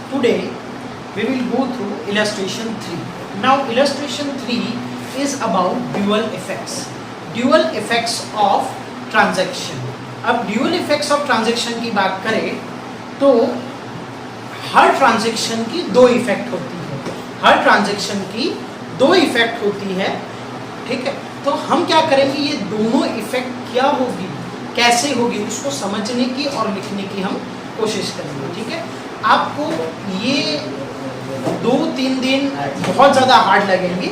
Today we will go through illustration 3. Now illustration 3 is about dual effects. Dual effects of transaction. अब dual effects of transaction की बात करें तो हर transaction की दो इफेक्ट होती है. हर ट्रांजैक्शन की दो इफेक्ट होती है. ठीक है, तो हम क्या करेंगे, ये दोनों इफेक्ट क्या होगी, कैसे होगी, उसको समझने की और लिखने की हम कोशिश करेंगे. ठीक है, आपको ये 2-3 दिन बहुत ज़्यादा हार्ड लगेंगे,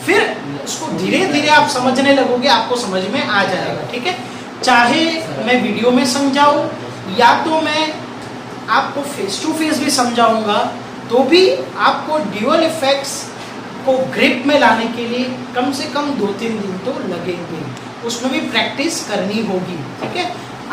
फिर उसको धीरे धीरे आप समझने लगोगे, आपको समझ में आ जाएगा. ठीक है, चाहे मैं वीडियो में समझाऊं या तो मैं आपको फेस टू फेस भी समझाऊंगा, तो भी आपको ड्यूअल इफेक्ट्स को ग्रिप में लाने के लिए कम से कम 2-3 दिन तो लगेंगे. उसमें भी प्रैक्टिस करनी होगी. ठीक है,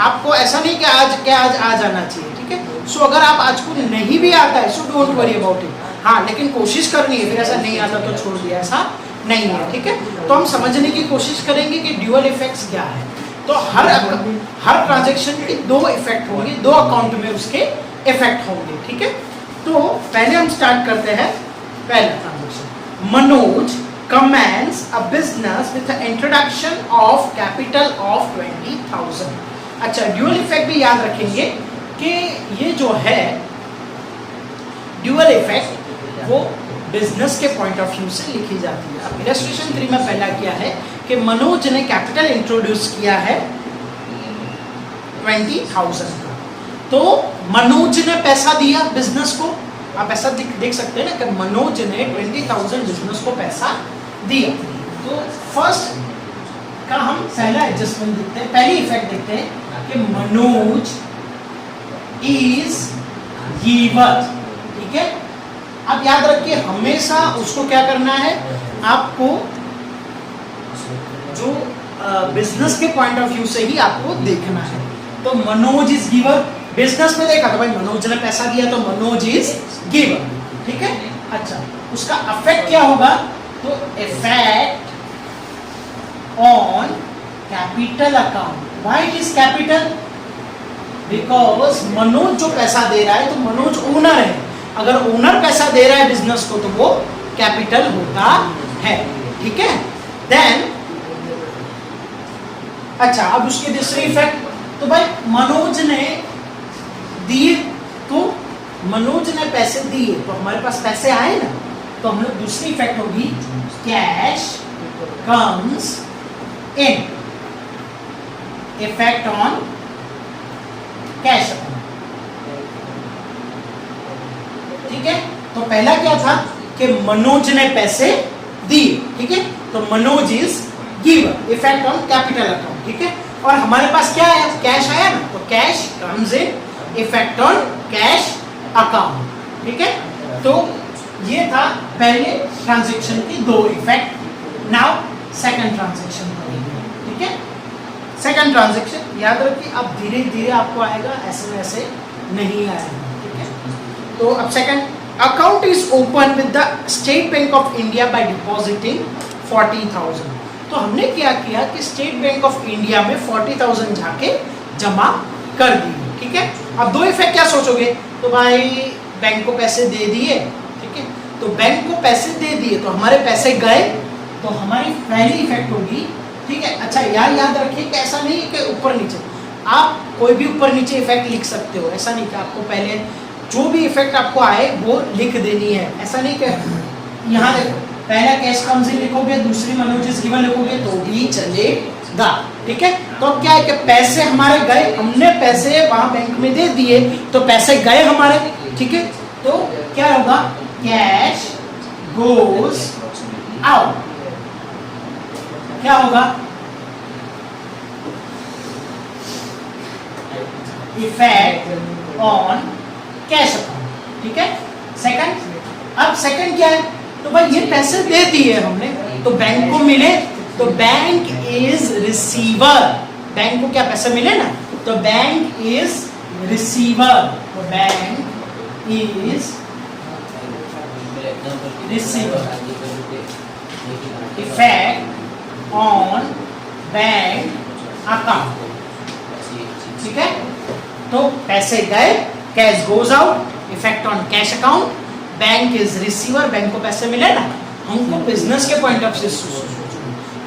आपको ऐसा नहीं कि आज आ जाना चाहिए. ठीक है, सो अगर आप आज को नहीं भी आता है, so don't worry about it. हाँ, लेकिन कोशिश करनी है, फिर ऐसा नहीं आता तो छोड़ दिया, ऐसा नहीं है. ठीक है, तो हम समझने की कोशिश करेंगे कि ड्यूअल इफेक्ट्स क्या है. तो हर ट्रांजैक्शन के दो इफेक्ट होंगे, दो अकाउंट में उसके इफेक्ट होंगे. ठीक है, तो पहले हम स्टार्ट करते हैं पहला transaction. Manoj commence a business with the introduction of capital of 20,000. अच्छा, ड्यूअल इफेक्ट भी याद रखेंगे कि ये जो है ड्यूअल इफेक्ट वो बिजनेस के पॉइंट ऑफ व्यू से लिखी जाती है. अब इलस्ट्रेशन 3 में पहला क्या है कि मनोज ने कैपिटल इंट्रोड्यूस किया है 20,000 का. तो मनोज ने पैसा दिया बिजनेस को. आप ऐसा देख सकते हैं ना कि मनोज ने 20,000 बिजनेस को पैसा दिया. तो फर्स्ट का हम पहला एडजस्टमेंट देखते हैं, पहली इफेक्ट देखते हैं कि मनोज इज गिवर. ठीक है, अब याद रखिए हमेशा उसको क्या करना है, आपको जो बिजनेस के पॉइंट ऑफ व्यू से ही आपको देखना है. तो मनोज इज गिवर, बिजनेस में देखा तो भाई मनोज ने पैसा दिया तो मनोज इज गिवर. ठीक है, अच्छा, उसका अफेक्ट क्या होगा, तो effect on capital account. Why it is capital, because Manoj जो पैसा दे रहा है तो मनोज ओनर है. अगर ओनर पैसा दे रहा है बिजनेस को तो वो कैपिटल होता है. ठीक है, देन अच्छा, अब उसके दूसरी इफेक्ट, तो भाई मनोज ने दिए, तो मनोज ने पैसे दिए तो हमारे पास पैसे आए ना, तो हम लोग दूसरी इफेक्ट होगी cash comes in. Effect on cash account. ठीक है, तो पहला क्या था कि मनोज ने पैसे दिए. ठीक है, तो Manoj is giver, effect on capital account. ठीक है, और हमारे पास क्या आया, कैश आया ना, तो cash comes in, effect on cash account. ठीक है, तो ये था पहले ट्रांजैक्शन की दो इफेक्ट. नाउ सेकंड ट्रांजैक्शन करेंगे. ठीक है, सेकंड ट्रांजैक्शन याद रखिए, अब धीरे धीरे आपको आएगा, ऐसे वैसे नहीं आएगा. ठीक है, तो अब second, account is open with the state bank of India by depositing 40,000. तो हमने क्या किया कि स्टेट बैंक ऑफ इंडिया में 40,000 जाके जमा कर दिए. ठीक है, अब दो इफेक्ट क्या सोचोगे, तो भाई बैंक को पैसे दे दिए. ठीक है, तो बैंक को पैसे दे दिए तो हमारे पैसे गए, तो हमारी पहली इफेक्ट होगी. ठीक है, अच्छा याद रखिए कि ऐसा नहीं है कि ऊपर नीचे, आप कोई भी ऊपर नीचे इफेक्ट लिख सकते हो. ऐसा नहीं कि आपको पहले जो भी इफेक्ट आपको आए वो लिख देनी है. ऐसा नहीं कि यहाँ देखो पहला कैश कम्स इन लिखोगे, दूसरी मनोज इज गिवन लिखोगे तो भी चलेगा. ठीक है, तो अब क्या है कि पैसे हमारे गए, हमने पैसे वहां बैंक में दे दिए तो पैसे गए हमारे. ठीक है, तो क्या होगा, कैश गोज आउट. क्या होगा, इफेक्ट ऑन कैश अकाउंट. ठीक है, सेकंड, अब सेकंड क्या है, तो भाई ये पैसे दे दिए हमने तो बैंक को मिले, तो बैंक इज रिसीवर. बैंक को क्या पैसे मिले ना, तो बैंक इज रिसीवर. तो bank is receiver. Effect on bank account. ठीक है, तो पैसे गए, cash goes out, effect on cash account, bank is receiver, bank को पैसे मिले ना, हमको बिजनेस के पॉइंट ऑफ व्यू से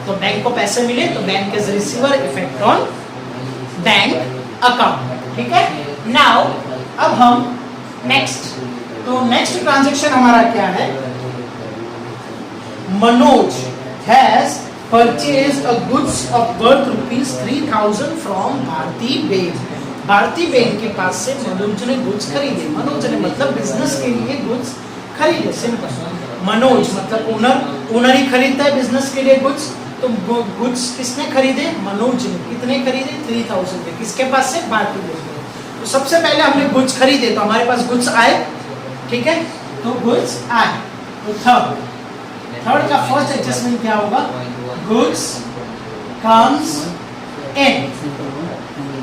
तो बैंक को पैसे मिले तो bank is receiver, effect on bank account. ठीक है, नाउ अब हम नेक्स्ट, तो नेक्स्ट ट्रांजैक्शन हमारा क्या है, Manoj has purchase a goods of worth ₹3,000 from Bharti Ben. Bharti Ben के पास से मनोज ने गुड्स खरीदे, मनोज ने मतलब बिजनेस के लिए गुड्स खरीदे, सिंपल। मनोज मतलब ओनर, ओनर ही खरीदता है बिजनेस के लिए गुड्स, तो गुड्स किसने खरीदे, मनोज ने। कितने खरीदे, 3,000 के, किसके पास से, भारती बेन के। तो सबसे पहले हमने गुड्स खरीदे तो हमारे पास गुड्स आए, ठीक है, तो गुड्स आए। तो थर्ड का फर्स्ट एडजस्टमेंट क्या होगा, गुड्स कम्स इन।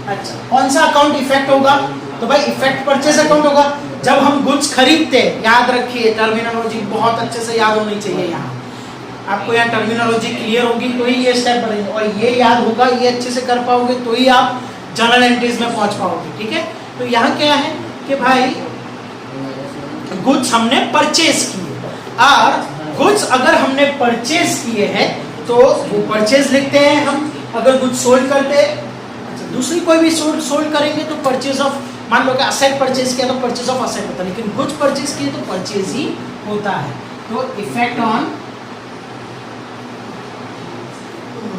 अच्छा, कौन सा अकाउंट इफेक्ट होगा, तो भाई इफेक्ट परचेज अकाउंट होगा। जब हम गुड्स खरीदते हैं, याद रखिए टर्मिनोलॉजी बहुत अच्छे से याद होनी चाहिए, यहाँ आपको यहाँ टर्मिनोलॉजी क्लियर होगी तो ही ये स्टेप बनेंगे, और ये याद होगा, ये अच्छे से कर पाओगे तो ही आप जर्नल एंट्रीज में पहुंच पाओगे। ठीक है, तो यहाँ क्या है कि भाई गुड्स हमने परचेज किए, और गुड्स अगर हमने परचेज किए हैं तो वो परचेज लिखते हैं हम। अगर गुड्स सोल्ड करते हैं, दूसरी कोई भी सोल्ड करेंगे तो परचेज ऑफ, मान लो कि असेट परचेज किया तो परचेज ऑफ असेट होता है, लेकिन गुड्स परचेज किए तो परचेज ही होता है। तो इफेक्ट ऑन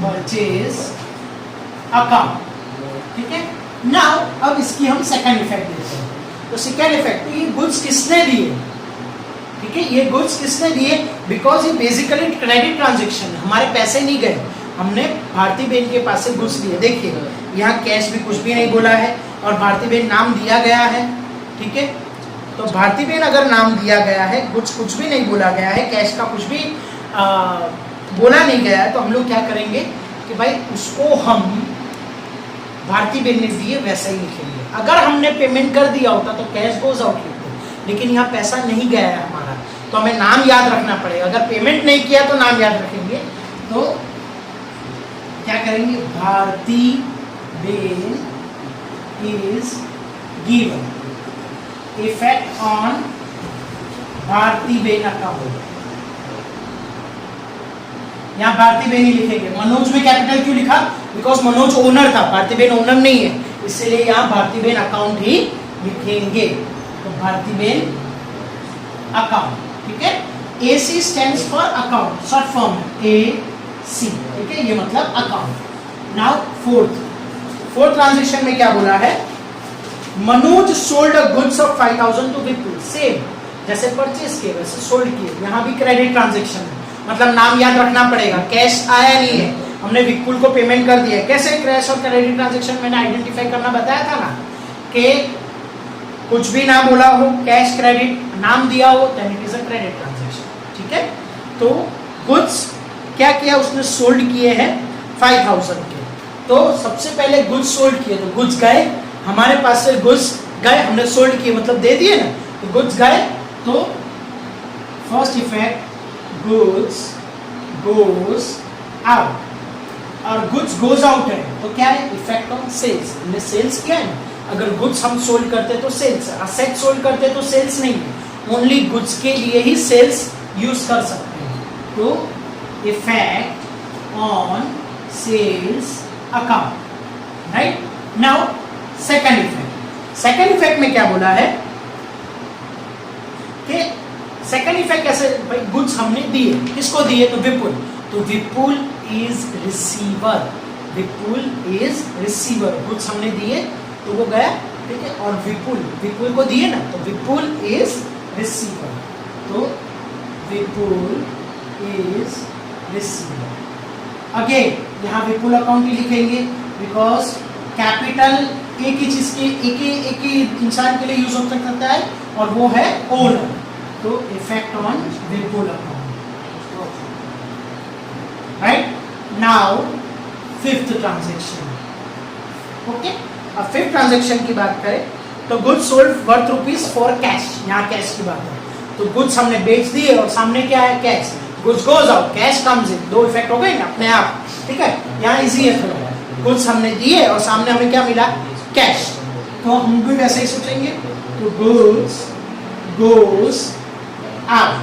परचेज अकाउंट। ठीक है, नाउ अब इसकी हम सेकंड इफेक्ट देखते हैं। तो सेकंड इफेक्ट, तो ये गुड्स किसने दिए, ठीक है, ये गुड्स किसने दिए, बिकॉज ये बेसिकली क्रेडिट ट्रांजेक्शन है, हमारे पैसे नहीं गए, हमने भारती बेन के पास से गुड्स लिए। देखिए यहाँ कैश भी कुछ भी नहीं बोला है, और भारती बेन नाम दिया गया है। ठीक है, तो भारती बेन अगर नाम दिया गया है, गुड्स कुछ भी नहीं बोला गया है, कैश का कुछ भी बोला नहीं गया है, तो हम लोग क्या करेंगे कि भाई उसको हम भारती बेन ने दिए वैसा ही लिखेंगे। अगर हमने पेमेंट कर दिया होता तो कैश गोज आउट लिखते, लेकिन यहाँ पैसा नहीं गया है हमारा, तो हमें नाम याद रखना पड़ेगा। अगर पेमेंट नहीं किया तो नाम याद रखेंगे, तो क्या करेंगे, Bharti Ben is given, effect on Bharti Ben account. यहाँ भारती बेन ही लिखेंगे। मनोज में कैपिटल क्यों लिखा, बिकॉज मनोज ओनर था, भारती बेन ओनर नहीं है, इसलिए यहाँ भारती बेन अकाउंट ही लिखेंगे। तो भारती बेन अकाउंट, ठीक है, AC stands for account, short form है AC, ठीक है, ये मतलब अकाउंट। नाउ फोर्थ ट्रांजेक्शन में क्या बोला है, Manoj sold a goods of 5,000 to Vipul, same जैसे परचेज किए वैसे सोल्ड किए, यहाँ भी क्रेडिट ट्रांजेक्शन है, मतलब नाम याद रखना पड़ेगा। कैश आया नहीं है, हमने विपुल को पेमेंट कर दिया। कैसे कैश और क्रेडिट ट्रांजेक्शन मैंने आइडेंटिफाई करना बताया था ना, कि कुछ भी ना बोला हो, कैश क्रेडिट नाम दिया हो, then it is a credit transaction. ठीक है, तो गुड्स क्या किया उसने, सोल्ड किए हैं 5,000 के। तो सबसे पहले गुड्स सोल्ड किए, तो गुड्स गए हमारे पास से, गुड्स गए, हमने सोल्ड किए मतलब दे दिए ना, तो गुड्स गए। तो first effect, goods goes out, और गुड्स गोज आउट है तो क्या है, इफेक्ट ऑन सेल्स, हमने सेल्स किया है। अगर गुड्स हम सोल्ड करते तो सेल्स, असेट सोल्ड करते तो सेल्स नहीं है, ओनली गुड्स के लिए ही सेल्स यूज कर सकते हैं। तो effect on sales account, right. Now second effect में क्या बोला है कि सेकंड इफेक्ट कैसे, भाई गुड्स हमने दिए, किसको दिए, तो विपुल, तो Vipul is receiver, Vipul is receiver, goods हमने दिए तो वो गया, ठीक है, और विपुल को दिए ना, तो विपुल इज रिसीवर, तो विपुल इज रिसीवर। अगेन यहाँ विपुल अकाउंट ही लिखेंगे, बिकॉज कैपिटल एक ही चीज के, एक ही इंसान के लिए यूज हो सकता है, और वो है ओनर। तो effect on Vipul account, right. Now fifth transaction, okay. अब फिफ्थ ट्रांजेक्शन की बात करें तो goods sold worth rupees for cash, यहाँ कैश की बात है, तो गुड्स हमने बेच दिए और सामने क्या है, cash, goods goes out, cash comes in, दो इफेक्ट हो गए ना अपने आप, ठीक है। यहाँ इजी है थोड़ा, गुड्स हमने दिए और सामने हमें क्या मिला, कैश, तो हम भी वैसे ही सोचेंगे, तो goods goes out.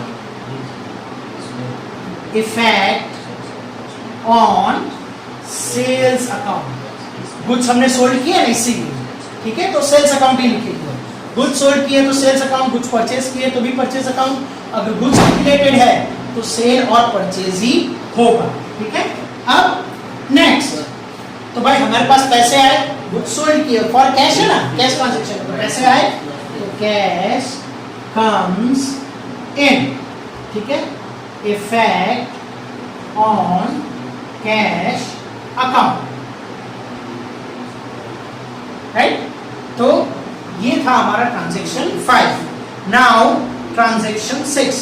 Effect on sales account, goods हमने सोल्ड किया ना इसीलिए, ठीक है, तो सेल्स अकाउंट ही लिखेंगे। गुड्स सोल्ड किए तो सेल्स अकाउंट, गुड्स परचेज किए तो भी परचेज अकाउंट, अगर गुड्स रिलेटेड है तो सेल और परचेज ही होगा, ठीक है। अब नेक्स्ट, तो भाई हमारे पास पैसे आए, गुड्स सोल्ड किए, फॉर कैश है ना, कैश ट्रांजैक्शन, तो पैसे आए तो कैश कम्स इन, ठीक है, effect on cash account, right. तो ये था हमारा transaction 5। Now transaction 6,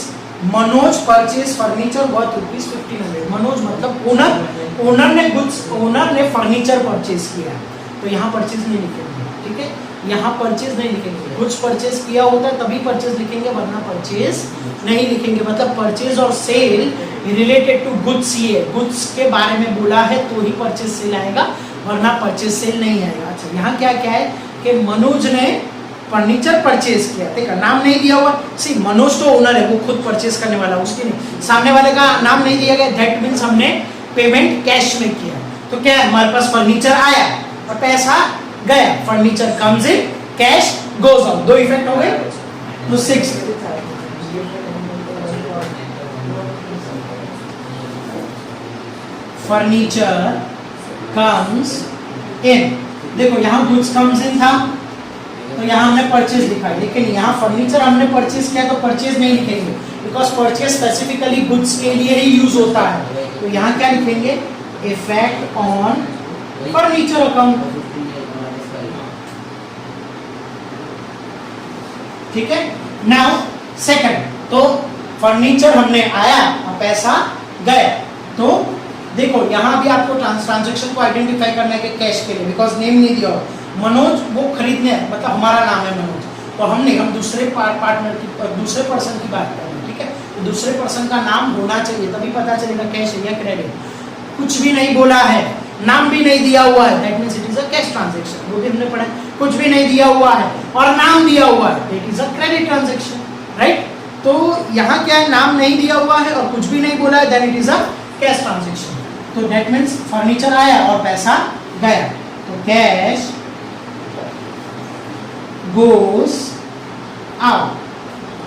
Manoj purchase furniture worth ₹1500। Manoj मतलब ओनर, ओनर ने फर्नीचर परचेज किया, तो यहाँ परचेज नहीं लिखेंगे, ठीक है, यहाँ परचेज नहीं लिखेंगे। गुड्स परचेज किया होता है तभी परचेज लिखेंगे, वरना परचेज नहीं लिखेंगे। मतलब परचेज और सेल रिलेटेड टू गुड्स, ये गुड्स के बारे में बोला है तो ही परचेज सेल आएगा, वरना परचेज सेल नहीं आएगा। अच्छा, यहाँ क्या क्या है कि मनोज ने फर्नीचर परचेज किया, देखा नाम नहीं दिया हुआ, सी मनोज तो ओनर है, वो खुद परचेज करने वाला, उसके नहीं, सामने वाले का नाम नहीं दिया गया, दैट मीन्स हमने पेमेंट कैश में किया। तो क्या है, हमारे पास फर्नीचर आया और पैसा गया, furniture comes in, cash goes out, दो इफेक्ट हो गए। तो 6 फर्नीचर कम्स इन, देखो यहाँ गुड्स कम्स इन था तो यहाँ हमने परचेज लिखा है, लेकिन यहाँ फर्नीचर हमने परचेज किया तो परचेज नहीं लिखेंगे, बिकॉज परचेज स्पेसिफिकली गुड्स के लिए ही यूज होता है। तो यहाँ क्या लिखेंगे, इफेक्ट ऑन फर्नीचर अकाउंट, ठीक है। नाउ सेकंड, तो फर्नीचर हमने आया और पैसा गया, तो देखो यहाँ भी आपको ट्रांजैक्शन को आइडेंटिफाई करना है कि कैश के लिए, बिकॉज नेम नहीं दिया। मनोज वो खरीदने, मतलब हमारा नाम है मनोज, तो हम दूसरे पार्टनर की, दूसरे पर्सन की बात कर रहे हैं, ठीक है, तो दूसरे पर्सन का नाम होना चाहिए, तभी पता चलेगा कैश है या क्रेडिट। कुछ भी नहीं बोला है, नाम भी नहीं दिया हुआ है, that means it is a cash transaction, वो भी हमने पढ़ा। कुछ भी नहीं दिया हुआ है और नाम दिया हुआ है, it is a credit transaction, right. तो यहाँ क्या है, नाम नहीं दिया हुआ है और कुछ भी नहीं बोला है, then it is a cash transaction. तो दैट मीन्स फर्नीचर आया और पैसा गया, तो कैश गोज आउट,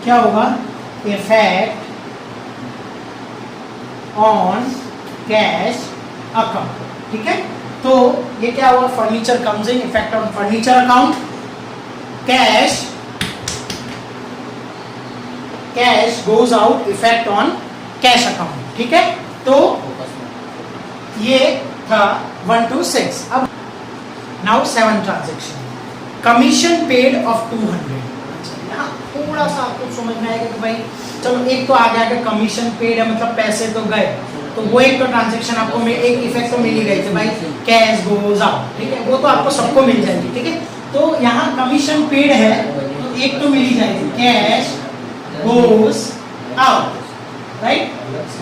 क्या होगा, इफेक्ट ऑन कैश अकाउंट, ठीक है। तो ये क्या हुआ, furniture comes in, effect on furniture account, cash goes out, effect on cash account, ठीक है। तो ये था 1 to 6। अब now 7 transaction, commission paid of 200। यहाँ थोड़ा सा आपको समझ में आएगा कि भाई चलो एक तो आ गया कि कमीशन पेड है, मतलब पैसे तो गए, तो वो एक तो ट्रांजैक्शन आपको एक इफेक्ट तो मिल ही गई थी भाई, कैश गोज आउट, ठीक है, वो तो आपको सबको मिल जाएगी, ठीक है। तो यहाँ कमीशन पेड है तो एक तो मिल ही जाएगी, cash goes out, right,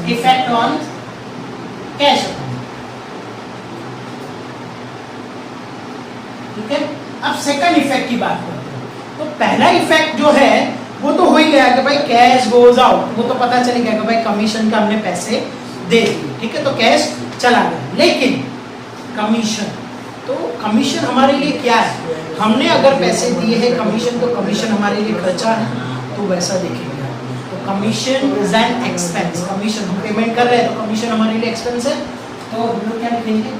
effect on cash account, ठीक है। अब सेकंड इफेक्ट की बात करते हैं, तो पहला इफेक्ट जो है वो तो हो ही गया कि भाई कैश गोज आउट, वो तो पता चल गया कि भाई कमीशन का हमने पैसे दे दिए, ठीक है, तो कैश चला गया। लेकिन कमीशन, तो कमीशन हमारे लिए क्या है, हमने अगर पैसे दिए हैं कमीशन, तो कमीशन हमारे लिए खर्चा है, तो वैसा देखेंगे। तो commission is an expense, commission हम पेमेंट कर रहे हैं तो कमीशन हमारे लिए एक्सपेंस है, तो हम लोग क्या लिखेंगे,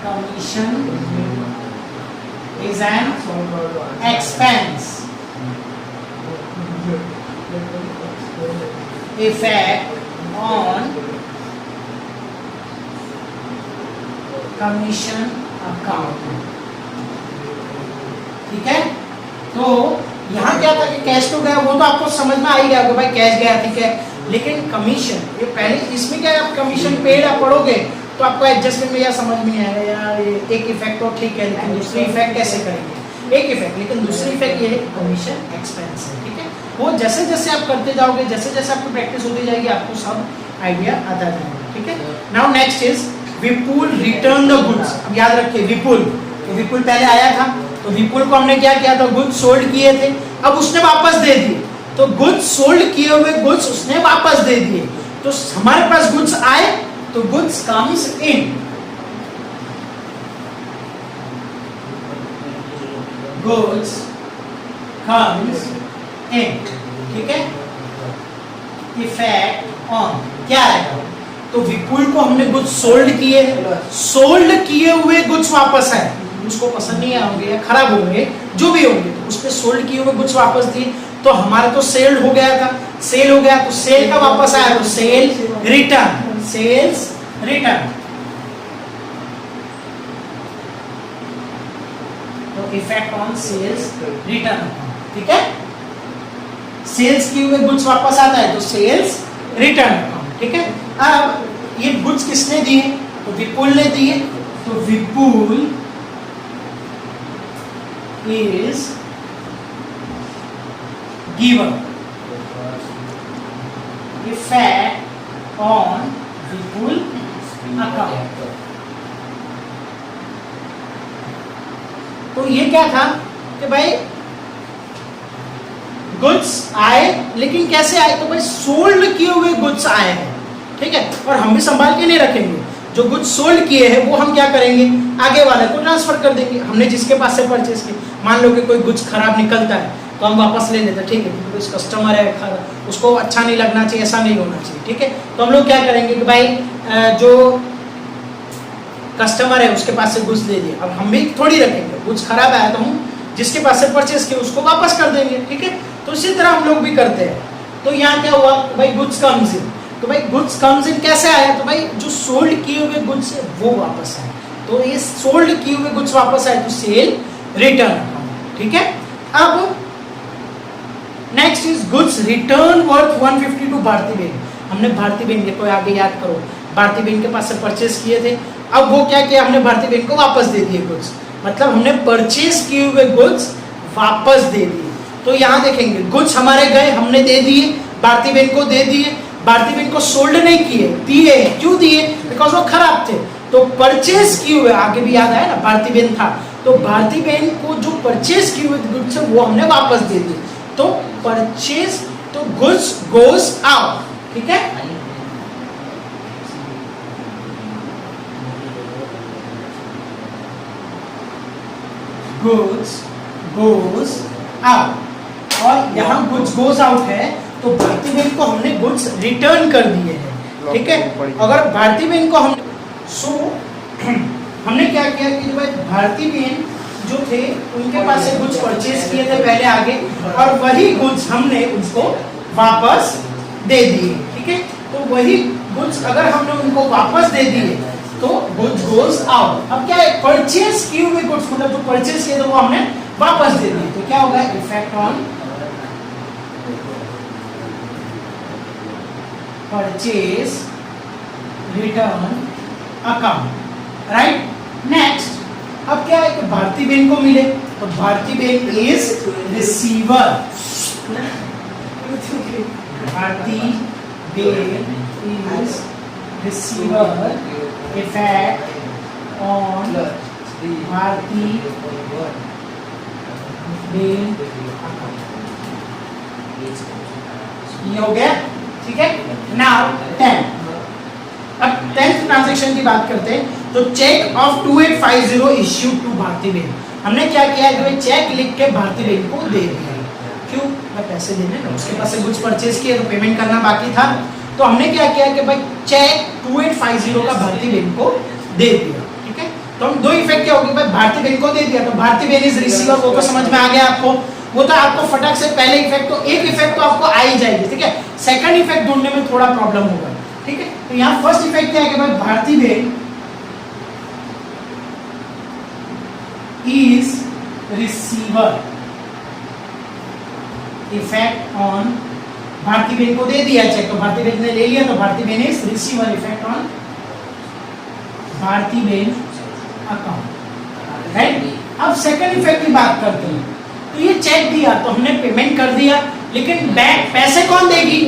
commission is an expense, effect on commission account, ठीक है। तो यहाँ क्या था कि कैश तो गया, वो तो आपको समझ में आ ही गया कि भाई कैश गया, ठीक है, लेकिन कमीशन, ये पहले इसमें क्या है, आप कमीशन पेड आप पढ़ोगे तो आपको एडजस्टमेंट में यह समझ में नहीं आएगा यार, एक इफेक्ट तो ठीक है लेकिन दूसरी इफेक्ट कैसे करेंगे, एक इफेक्ट, लेकिन दूसरी इफेक्ट ये है कमीशन एक्सपेंस है, ठीक है। वो जैसे जैसे आप करते जाओगे, जैसे जैसे आपकी प्रैक्टिस होती जाएगी, आपको सब आइडिया आता जाएगा, ठीक है। Now next is Vipul return the goods. अब याद रखिए विपुल, तो विपुल पहले आया था, तो विपुल को हमने क्या किया था, गुड्स सोल्ड किए थे, अब उसने वापस दे दिए, तो गुड्स सोल्ड किए हुए गुड्स उसने वापस दे दिए, तो हमारे पास गुड्स आए तो goods comes in, goods comes in, ठीक है। इफेक्ट ऑन क्या आएगा, तो विपुल को हमने गुड्स सोल्ड किए, सोल्ड किए हुए गुड्स वापस आए, उसको पसंद नहीं आएंगे या खराब होंगे जो भी होंगे, तो उसने सोल्ड किए हुए गुड्स वापस दिए, तो हमारा तो सेल हो गया था, सेल हो गया तो सेल का वापस आया तो सेल रिटर्न, सेल्स रिटर्न, तो इफेक्ट ऑन सेल्स रिटर्न, ठीक है। सेल्स किए हुए गुड्स वापस आता है तो सेल्स रिटर्न, ठीक है। अब ये गुड्स किसने दिए, तो विपुल ने दिए, तो Vipul is given, effect on Vipul account. तो ये क्या था कि भाई गुड्स आए, लेकिन कैसे आए, तो भाई सोल्ड किए हुए गुड्स आए हैं, ठीक है। और हम भी संभाल के नहीं रखेंगे, जो गुड्स सोल्ड किए हैं वो हम क्या करेंगे, आगे वाले को ट्रांसफर कर देंगे। हमने जिसके पास से परचेज की, मान लो कि कोई गुड्स खराब निकलता है तो हम वापस ले लेते हैं, ठीक है, क्योंकि उस कस्टमर है, उसको अच्छा नहीं लगना चाहिए, ऐसा नहीं होना चाहिए, ठीक है। तो हम लोग क्या करेंगे कि भाई जो कस्टमर है उसके पास से गुड्स ले लिए, अब हम भी थोड़ी रखेंगे, गुड्स खराब आया तो हम जिसके पास से परचेज किए उसको वापस कर देंगे, ठीक है। तो इसी तरह हम लोग भी करते हैं। तो यहाँ क्या हुआ, भाई गुड्स कम्स इन, तो भाई गुड्स कम्स इन कैसे आया, तो भाई जो सोल्ड किए हुए गुड्स है वो वापस आए, तो ये सोल्ड किए हुए गुड्स वापस आए तो सेल रिटर्न, ठीक है। अब next is goods return worth 150 to Bharti ben. हमने भारती बेन के, कोई आगे याद करो, भारती बेन के पास से परचेज किए थे, अब वो क्या किया, हमने भारती बेन को वापस दे दिए गुड्स, मतलब हमने परचेज किए हुए गुड्स वापस दे दिए। तो यहाँ देखेंगे गुड्स हमारे गए, हमने दे दिए, भारती बेन को दे दिए, भारती बेन को सोल्ड नहीं किए, दिए, क्यों दिए, बिकॉज वो खराब थे, तो परचेज किए हुए, आगे भी याद आया ना, भारती बेन था, तो भारती बेन को जो परचेज किए हुए गुड्स है वो हमने वापस दे दिए, तो परचेज, तो गुड्स गोज आउट, ठीक है। गुड्स गोज आउट, और यहाँ गुड्स गोज आउट है तो भारती बेन को हमने गुड्स रिटर्न कर दिए हैं, ठीक है। अगर भारती बेन को हम हमने क्या किया कि भाई भारती बेन जो थे उनके पास से गुड्स परचेज किए थे पहले आगे, और वही गुड्स हमने उसको वापस दे दिए, ठीक है। तो वही गुड्स अगर हमने उनको वापस दे दिए तो गुड्स गोज आउट। अब क्या है, परचेज किए हुए गुड्स, मतलब जो परचेज किए थे वो हमने वापस दे दिए, तो क्या होगा, effect on purchase return account, right. Next अब क्या है कि भारती बेन को मिले, तो Bharti Ben is receiver, Bharti Ben is receiver, effect on Bharti Ben account, ये हो गया, ठीक है। नाउ 10, अब 10th ट्रांजैक्शन की बात करते हैं, तो check of 2850 issued to Bharti ben. हमने क्या किया कि चेक लिख के भारती बेन को दे दिया, क्यों, मैं पैसे देने ना, उसके पास से कुछ परचेज किए तो पेमेंट करना बाकी था, तो हमने क्या किया कि भाई चेक 2850 का भारती बेन को दे दिया, ठीक है। तो हम दो इफेक्ट क्या होगी, भाई भारती बेन को दे दिया तो भारती बेन इज रिसीवर, वो तो समझ में आ गया आपको, वो तो आपको फटाक से पहले इफेक्ट, तो एक इफेक्ट तो आपको आ ही जाएगी, ठीक है। सेकंड इफेक्ट ढूंढने में थोड़ा प्रॉब्लम होगा, ठीक है। तो यहाँ फर्स्ट इफेक्ट क्या है कि भाई Bharti Ben is receiver, effect on Bharti ben को दे दिया चेक, तो भारती बेन ने ले लिया, तो Bharti Ben is receiver, effect on Bharti Ben account, right. अब सेकंड इफेक्ट की बात करते हैं, तो ये चेक दिया तो हमने पेमेंट कर दिया, लेकिन बैंक पैसे कौन देगी,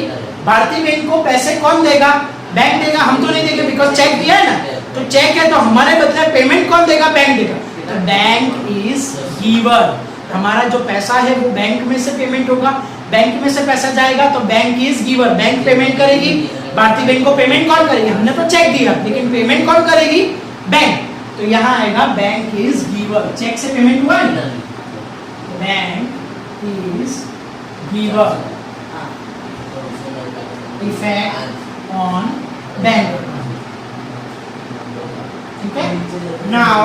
भारती बेन को पैसे कौन देगा, बैंक देगा, हम तो नहीं देंगे बिकॉज चेक दिया है ना, तो चेक है तो हमारे बदले पेमेंट कौन देगा, बैंक देगा, तो बैंक इज गिवर, हमारा जो पैसा है वो बैंक में से पेमेंट होगा, बैंक में से पैसा जाएगा तो bank is giver, bank payment करेगी। भारतीय बैंक को पेमेंट कौन करेगी? हमने तो चेक दिया, लेकिन पेमेंट कौन करेगी? बैंक। तो यहाँ आएगा बैंक इज गिवर। चेक से पेमेंट हुआ है, bank is giver, effect on bank. ठीक है, नाउ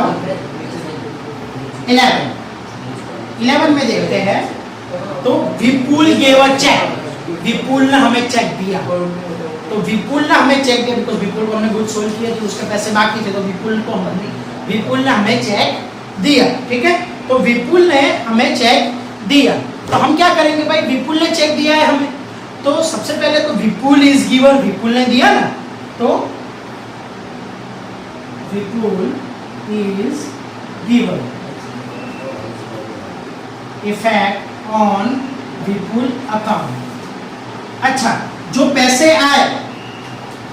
11 में देखते हैं। तो विपुल गेव अ चेक, विपुल ने हमें चेक दिया। तो विपुल ने हमें चेक दिया, बिकॉज़ विपुल को हमने गुड सोल्ड किया, तो उसके पैसे बाकी थे, तो विपुल ने हमें चेक दिया। ठीक है, तो विपुल ने हमें चेक दिया। तो हम क्या करेंगे भाई, विपुल ने चेक दिया है हमें, तो सबसे पहले तो विपुल इज गिवर, विपुल ने दिया ना, तो Vipul is giver, effect on Vipul account. अच्छा, जो पैसे आए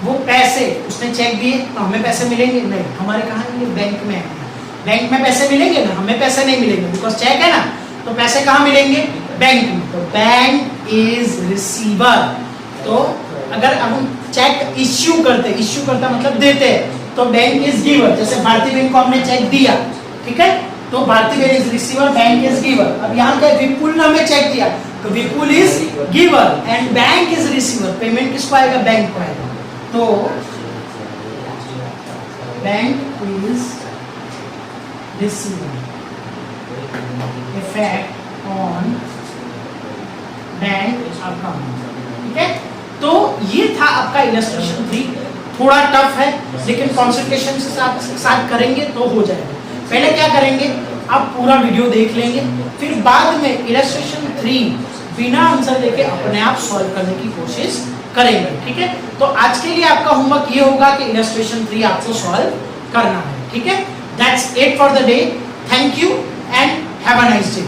वो पैसे उसने चेक दिए, तो हमें पैसे मिलेंगे नहीं, हमारे कहाँ मिलेंगे? बैंक में। बैंक में पैसे मिलेंगे ना, हमें पैसे नहीं मिलेंगे, बिकॉज चेक है ना। तो पैसे कहाँ मिलेंगे? बैंक में। तो बैंक इज रिसीवर। तो अगर हम चेक इश्यू करता मतलब देते हैं, तो बैंक इज गिवर। जैसे भारतीय बैंक को हमने चेक दिया, ठीक है, तो Bharatiya bank is receiver, bank is giver. अब यहाँ पे विपुल ने हमें चेक दिया, तो Vipul is giver and bank is receiver. Payment किसको आएगा? बैंक को आएगा। तो bank is receiver, effect on bank account. ठीक है, तो ये था आपका इलस्ट्रेशन 3। थोड़ा टफ है, लेकिन कंसंट्रेशन से साथ करेंगे तो हो जाएगा। पहले क्या करेंगे, आप पूरा वीडियो देख लेंगे, फिर बाद में इलस्ट्रेशन 3 बिना आंसर देके अपने आप सॉल्व करने की कोशिश करेंगे। ठीक है, तो आज के लिए आपका होमवर्क ये होगा कि इलस्ट्रेशन 3 आपको सॉल्व करना है। ठीक है, that's it for the day. Thank you and have a nice day.